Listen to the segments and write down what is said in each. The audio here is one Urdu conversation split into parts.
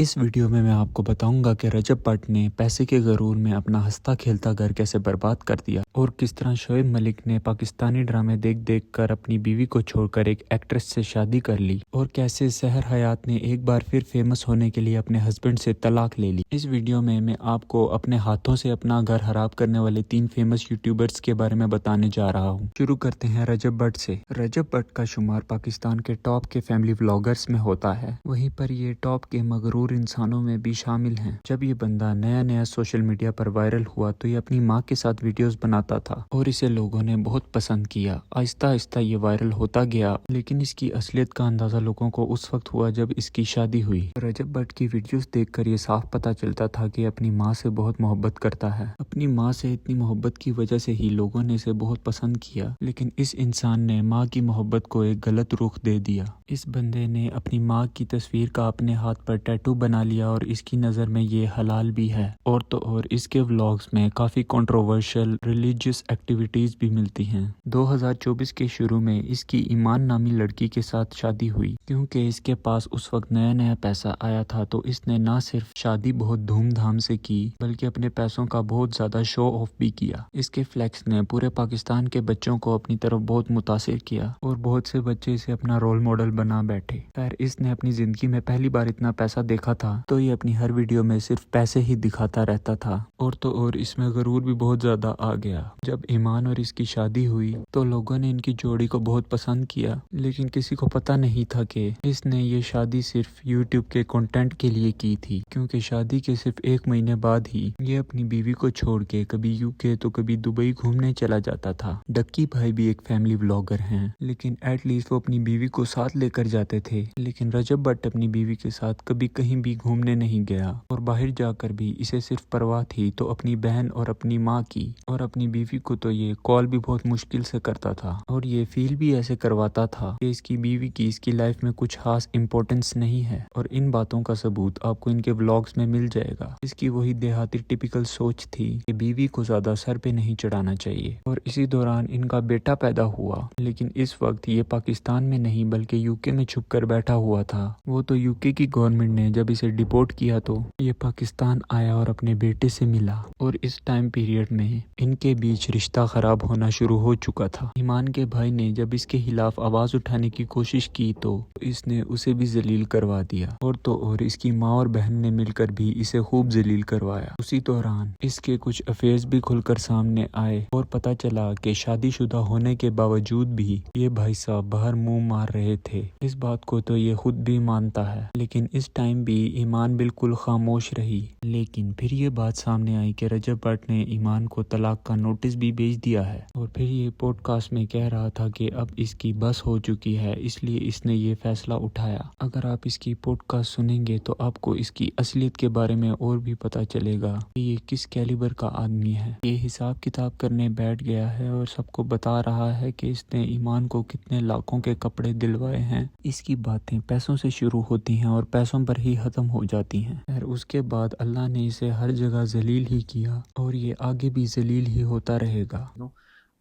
اس ویڈیو میں آپ کو بتاؤں گا کہ رجب بٹ نے پیسے کے غرور میں اپنا ہنستا کھیلتا گھر کیسے برباد کر دیا اور کس طرح شعیب ملک نے پاکستانی ڈرامے دیکھ کر اپنی بیوی کو چھوڑ کر ایک ایکٹریس سے شادی کر لی اور کیسے سحر حیات نے ایک بار پھر فیمس ہونے کے لیے اپنے ہسبینڈ سے طلاق لے لی۔ اس ویڈیو میں آپ کو اپنے ہاتھوں سے اپنا گھر خراب کرنے والے 3 فیمس یوٹیوبرز کے بارے میں بتانے جا رہا ہوں۔ شروع کرتے ہیں رجب بٹ سے۔ رجب بٹ کا شمار پاکستان کے ٹاپ کے فیملی ولاگرز میں ہوتا ہے، وہیں پر یہ ٹاپ کے مغرور انسانوں میں بھی شامل ہیں۔ جب یہ بندہ نیا سوشل میڈیا پر وائرل ہوا تو یہ اپنی ماں کے ساتھ ویڈیوز بناتا تھا اور اسے لوگوں نے بہت پسند کیا۔ آہستہ آہستہ یہ وائرل ہوتا گیا، لیکن اس کی اصلیت کا اندازہ لوگوں کو اس وقت ہوا جب اس کی شادی ہوئی۔ رجب بٹ کی ویڈیوز دیکھ کر یہ صاف پتہ چلتا تھا کہ اپنی ماں سے بہت محبت کرتا ہے۔ اپنی ماں سے اتنی محبت کی وجہ سے ہی لوگوں نے اسے بہت پسند کیا، لیکن اس انسان نے ماں کی محبت کو ایک غلط رخ دے دیا۔ اس بندے نے اپنی ماں کی تصویر کا اپنے ہاتھ پر ٹیٹو بنا لیا اور اس کی نظر میں یہ حلال بھی ہے، اور تو اور اس کے ولاگز میں کافی کنٹروورشل ریلیجیس ایکٹیویٹیز بھی ملتی ہیں۔ 2024 کے شروع میں اس کی ایمان نامی لڑکی کے ساتھ شادی ہوئی۔ کیونکہ اس کے پاس اس وقت نیا پیسہ آیا تھا تو اس نے نہ صرف شادی بہت دھوم دھام سے کی بلکہ اپنے پیسوں کا بہت زیادہ شو آف بھی کیا۔ اس کے فلیکس نے پورے پاکستان کے بچوں کو اپنی طرف بہت متاثر کیا اور بہت سے بچے اسے اپنا رول ماڈل بنا بیٹھے۔ خیر، اس نے اپنی زندگی میں پہلی بار اتنا پیسہ دیکھا تھا تو یہ اپنی ہر ویڈیو میں صرف پیسے ہی دکھاتا رہتا تھا، اور تو اور اس میں غرور بھی بہت زیادہ آ گیا۔ جب ایمان اور اس کی شادی ہوئی تو لوگوں نے ان کی جوڑی کو بہت پسند کیا، لیکن کسی کو پتہ نہیں تھا کہ اس نے یہ شادی صرف یوٹیوب کے کنٹینٹ کے لیے کی تھی، کیونکہ شادی کے صرف 1 مہینے بعد ہی یہ اپنی بیوی کو چھوڑ کے کبھی UK تو کبھی دبئی گھومنے چلا جاتا تھا۔ ڈکی بھائی بھی ایک فیملی ولاگر ہیں، لیکن ایٹ لیسٹ وہ اپنی بیوی کو ساتھ لے کر جاتے تھے، لیکن رجب بٹ اپنی بیوی کے ساتھ کبھی کہیں بھی گھومنے نہیں گیا، اور باہر جا کر بھی اسے صرف پرواہ تھی تو اپنی بہن اور اپنی ماں کی، اور اپنی بیوی کو تو یہ کال بھی بہت مشکل سے کرتا تھا اور یہ فیل بھی ایسے کرواتا تھا کہ اس کی بیوی کی اس کی لائف میں کچھ خاص امپورٹنس نہیں ہے، اور ان باتوں کا ثبوت آپ کو ان کے ولاگز میں مل جائے گا۔ اس کی وہی دیہاتی ٹپیکل سوچ تھی کہ بیوی کو زیادہ سر پہ نہیں چڑھانا چاہیے، اور اسی دوران ان کا بیٹا پیدا ہوا، لیکن اس وقت یہ پاکستان میں نہیں بلکہ UK میں چھپ کر بیٹھا ہوا تھا۔ وہ تو UK کی گورنمنٹ نے جب اسے ڈیپورٹ کیا تو یہ پاکستان آیا اور اپنے بیٹے سے ملا، اور اس ٹائم پیریڈ میں ان کے بیچ رشتہ خراب ہونا شروع ہو چکا تھا۔ ایمان کے بھائی نے جب اس کے خلاف آواز اٹھانے کی کوشش کی تو اس نے اسے بھی ذلیل کروا دیا، اور تو اور اس کی ماں اور بہن نے مل کر بھی اسے خوب ذلیل کروایا۔ اسی دوران اس کے کچھ افیئرز بھی کھل کر سامنے آئے اور پتہ چلا کہ شادی شدہ ہونے کے باوجود بھی یہ بھائی صاحب باہر منہ مار رہے تھے۔ اس بات کو تو یہ خود بھی مانتا ہے، لیکن اس ٹائم بھی ایمان بالکل خاموش رہی۔ لیکن پھر یہ بات سامنے آئی کہ رجب بٹ نے ایمان کو طلاق کا نوٹس بھی بھیج دیا ہے، اور پھر یہ پوڈ کاسٹ میں کہہ رہا تھا کہ اب اس کی بس ہو چکی ہے، اس لیے اس نے یہ فیصلہ اٹھایا۔ اگر آپ اس کی پوڈ کاسٹ سنیں گے تو آپ کو اس کی اصلیت کے بارے میں اور بھی پتہ چلے گا کہ یہ کس کیلیبر کا آدمی ہے۔ یہ حساب کتاب کرنے بیٹھ گیا ہے اور سب کو بتا رہا ہے کہ اس نے ایمان کو کتنے لاکھوں کے کپڑے دلوائے ہیں۔ اس کی باتیں پیسوں سے شروع ہوتی ہیں اور پیسوں پر ہی ختم ہو جاتی ہیں۔ اور اس کے بعد اللہ نے اسے ہر جگہ ذلیل ہی کیا، اور یہ آگے بھی ذلیل ہی ہوتا رہے گا۔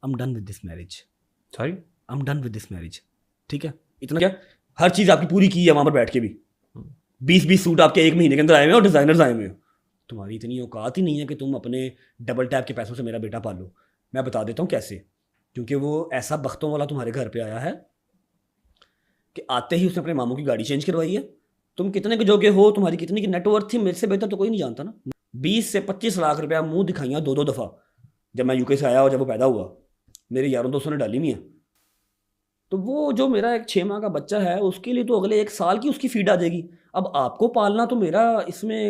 I'm done with this marriage. Sorry? I'm done with this marriage. ٹھیک ہے، اتنا کیا ہر چیز آپ کی پوری کی ہے وہاں پر بیٹھ کے بھی، 20 سوٹ آپ کے 1 مہینے کے اندر آئے ہوئے اور ڈیزائنرز آئے ہوئے ہیں۔ تمہاری اتنی اوقات ہی نہیں ہے کہ تم اپنے ڈبل ٹیپ کے پیسوں سے میرا بیٹا پالو۔ میں بتا دیتا ہوں کیسے، کیونکہ وہ ایسا بختوں والا تمہارے گھر پہ آیا ہے کہ آتے ہی اس نے اپنے ماموں کی گاڑی چینج کروائی ہے۔ تم کتنے کے جو کہ ہو، تمہاری کتنی کی نیٹ ورتھ تھی، میرے سے بہتر تو کوئی نہیں جانتا نا۔ 20 سے 25 لاکھ روپیہ منہ دکھائیاں 2 دفعہ جب میں UK سے آیا اور جب وہ پیدا ہوا، میرے یاروں دوستوں نے ڈالی ہوئی ہیں۔ تو وہ جو میرا ایک 6 ماہ کا بچہ ہے اس کے لیے تو اگلے 1 سال کی اس کی فیڈ آ جائے گی۔ اب آپ کو پالنا تو میرا اس میں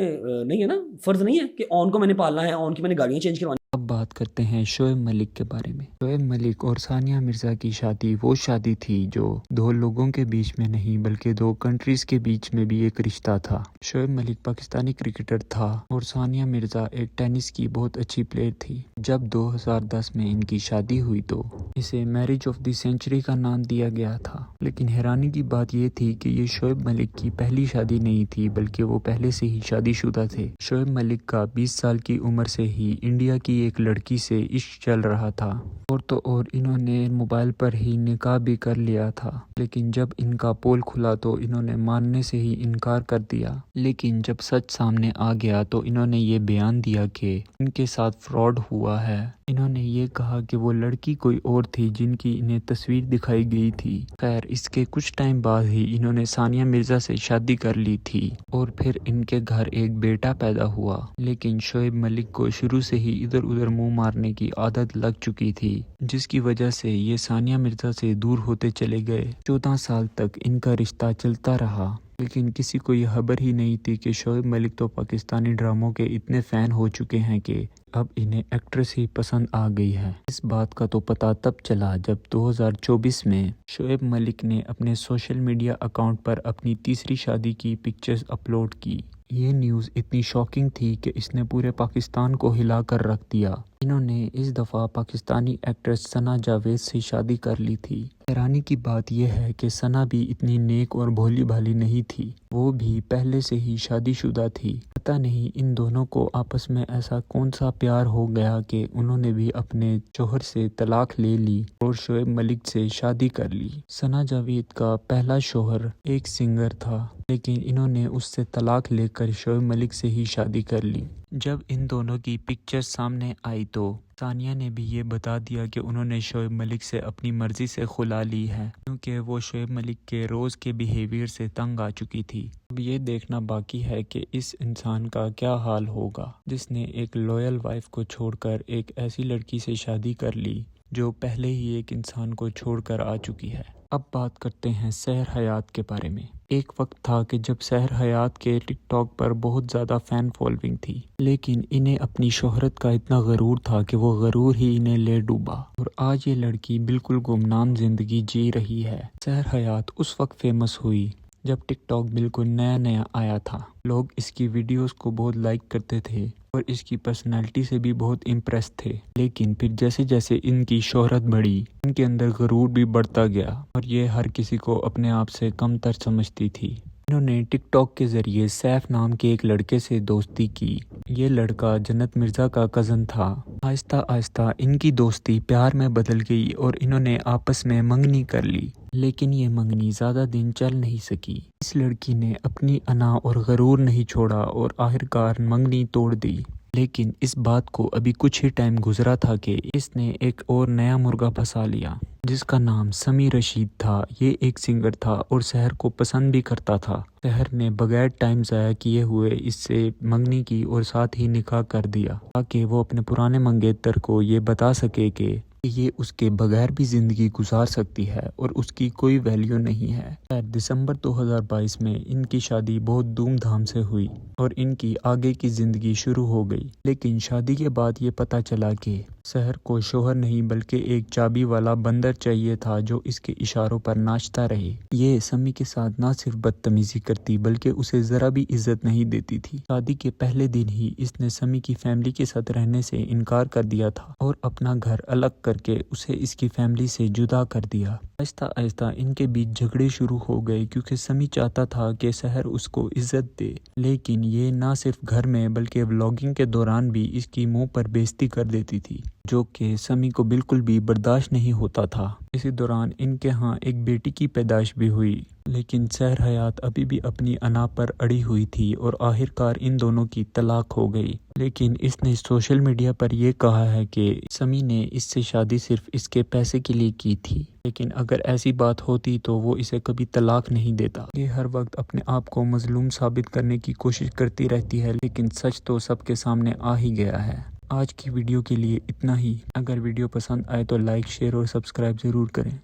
نہیں ہے نا، فرض نہیں ہے کہ آن کو میں نے پالنا ہے، آن کی میں نے گاڑیاں چینج کروانی۔ اب بات کرتے ہیں شعیب ملک کے بارے میں۔ شعیب ملک اور ثانیہ مرزا کی شادی وہ شادی تھی جو 2 لوگوں کے بیچ میں نہیں بلکہ 2 کنٹریز کے بیچ میں بھی ایک رشتہ تھا۔ شعیب ملک پاکستانی کرکٹر تھا اور ثانیہ مرزا ایک ٹینس کی بہت اچھی پلیئر تھی۔ جب 2010 میں ان کی شادی ہوئی تو اسے میرج آف دی سینچری کا نام دیا گیا تھا، لیکن حیرانی کی بات یہ تھی کہ یہ شعیب ملک کی پہلی شادی نہیں تھی بلکہ وہ پہلے سے ہی شادی شدہ تھے۔ شعیب ملک کا 20 سال کی عمر سے ہی انڈیا کی ایک لڑکی سے عشق چل رہا تھا، اور تو اور انہوں نے موبائل پر ہی نکاح بھی کر لیا تھا، لیکن جب ان کا پول کھلا تو انہوں نے ماننے سے ہی انکار کر دیا۔ لیکن جب سچ سامنے آ گیا تو انہوں نے یہ بیان دیا کہ ان کے ساتھ فراڈ ہوا ہے۔ انہوں نے یہ کہا کہ وہ لڑکی کوئی اور تھی جن کی انہیں تصویر دکھائی گئی تھی۔ خیر، اس کے کچھ ٹائم بعد ہی انہوں نے ثانیہ مرزا سے شادی کر لی تھی، اور پھر ان کے گھر ایک بیٹا پیدا ہوا۔ لیکن شعیب ملک کو شروع سے ہی ادھر ادھر منہ مارنے کی عادت لگ چکی تھی، جس کی وجہ سے یہ ثانیہ مرزا سے دور ہوتے چلے گئے۔ 14 سال تک ان کا رشتہ چلتا رہا، لیکن کسی کو یہ خبر ہی نہیں تھی کہ شعیب ملک تو پاکستانی ڈراموں کے اتنے فین ہو چکے ہیں کہ اب انہیں ایکٹریس ہی پسند آ گئی ہے۔ اس بات کا تو پتہ تب چلا جب 2024 میں شعیب ملک نے اپنے سوشل میڈیا اکاؤنٹ پر اپنی تیسری شادی کی پکچرز اپلوڈ کی۔ یہ نیوز اتنی شاکنگ تھی کہ اس نے پورے پاکستان کو ہلا کر رکھ دیا۔ انہوں نے اس دفعہ پاکستانی ایکٹریس ثنا جاوید سے شادی کر لی تھی۔ حیرانی کی بات یہ ہے کہ ثنا بھی اتنی نیک اور بھولی بھالی نہیں تھی، وہ بھی پہلے سے ہی شادی شدہ تھی۔ پتہ نہیں ان دونوں کو آپس میں ایسا کون سا پیار ہو گیا کہ انہوں نے بھی اپنے شوہر سے طلاق لے لی اور شعیب ملک سے شادی کر لی۔ ثنا جاوید کا پہلا شوہر ایک سنگر تھا، لیکن انہوں نے اس سے طلاق لے کر شعیب ملک سے ہی شادی کر لی۔ جب ان دونوں کی پکچر سامنے آئی تو ثانیہ نے بھی یہ بتا دیا کہ انہوں نے شعیب ملک سے اپنی مرضی سے خلا لی ہے، کیونکہ وہ شعیب ملک کے روز کے بیہیویئر سے تنگ آ چکی تھی۔ اب یہ دیکھنا باقی ہے کہ اس انسان کا کیا حال ہوگا جس نے ایک لویل وائف کو چھوڑ کر ایک ایسی لڑکی سے شادی کر لی جو پہلے ہی ایک انسان کو چھوڑ کر آ چکی ہے۔ اب بات کرتے ہیں سحر حیات کے بارے میں۔ ایک وقت تھا کہ جب سحر حیات کے ٹک ٹاک پر بہت زیادہ فین فالوئنگ تھی، لیکن انہیں اپنی شہرت کا اتنا غرور تھا کہ وہ غرور ہی انہیں لے ڈوبا، اور آج یہ لڑکی بالکل گمنام زندگی جی رہی ہے۔ سحر حیات اس وقت فیمس ہوئی جب ٹک ٹاک بالکل نیا آیا تھا۔ لوگ اس کی ویڈیوز کو بہت لائک کرتے تھے اور اس کی پرسنالٹی سے بھی بہت امپریس تھے، لیکن پھر جیسے جیسے ان کی شہرت بڑھی، ان کے اندر غرور بھی بڑھتا گیا اور یہ ہر کسی کو اپنے آپ سے کم تر سمجھتی تھی۔ انہوں نے ٹک ٹاک کے ذریعے سیف نام کے ایک لڑکے سے دوستی کی۔ یہ لڑکا جنت مرزا کا کزن تھا۔ آہستہ آہستہ ان کی دوستی پیار میں بدل گئی اور انہوں نے آپس میں منگنی کر لی، لیکن یہ منگنی زیادہ دن چل نہیں سکی۔ اس لڑکی نے اپنی انا اور غرور نہیں چھوڑا اور آخرکار منگنی توڑ دی۔ لیکن اس بات کو ابھی کچھ ہی ٹائم گزرا تھا کہ اس نے ایک اور نیا مرغا پھنسا لیا جس کا نام سمی رشید تھا۔ یہ ایک سنگر تھا اور سحر کو پسند بھی کرتا تھا۔ سحر نے بغیر ٹائم ضائع کیے ہوئے اس سے منگنی کی اور ساتھ ہی نکاح کر دیا تاکہ وہ اپنے پرانے منگیتر کو یہ بتا سکے کہ یہ اس کے بغیر بھی زندگی گزار سکتی ہے اور اس کی کوئی ویلیو نہیں ہے۔ دسمبر 2022 میں ان کی شادی بہت دھوم دھام سے ہوئی اور ان کی آگے کی زندگی شروع ہو گئی، لیکن شادی کے بعد یہ پتہ چلا کہ سحر کو شوہر نہیں بلکہ ایک چابی والا بندر چاہیے تھا جو اس کے اشاروں پر ناچتا رہے۔ یہ سمی کے ساتھ نہ صرف بدتمیزی کرتی بلکہ اسے ذرا بھی عزت نہیں دیتی تھی۔ شادی کے پہلے دن ہی اس نے سمی کی فیملی کے ساتھ رہنے سے انکار کر دیا تھا اور اپنا گھر الگ کر کے اسے اس کی فیملی سے جدا کر دیا۔ آہستہ آہستہ ان کے بیچ جھگڑے شروع ہو گئے کیونکہ سمی چاہتا تھا کہ سحر اس کو عزت دے، لیکن یہ نہ صرف گھر میں بلکہ ولاگنگ کے دوران بھی اس کی منہ پر بےزتی کر دیتی تھی، جو کہ سمی کو بالکل بھی برداشت نہیں ہوتا تھا۔ اسی دوران ان کے ہاں ایک بیٹی کی پیدائش بھی ہوئی، لیکن سحر حیات ابھی بھی اپنی انا پر اڑی ہوئی تھی اور آخرکار ان دونوں کی طلاق ہو گئی۔ لیکن اس نے سوشل میڈیا پر یہ کہا ہے کہ سمی نے اس سے شادی صرف اس کے پیسے کے لیے کی تھی، لیکن اگر ایسی بات ہوتی تو وہ اسے کبھی طلاق نہیں دیتا۔ یہ ہر وقت اپنے آپ کو مظلوم ثابت کرنے کی کوشش کرتی رہتی ہے، لیکن سچ تو سب کے سامنے آ ہی گیا ہے۔ آج کی ویڈیو کے لیے اتنا ہی۔ اگر ویڈیو پسند آئے تو لائک، شیئر اور سبسکرائب ضرور کریں۔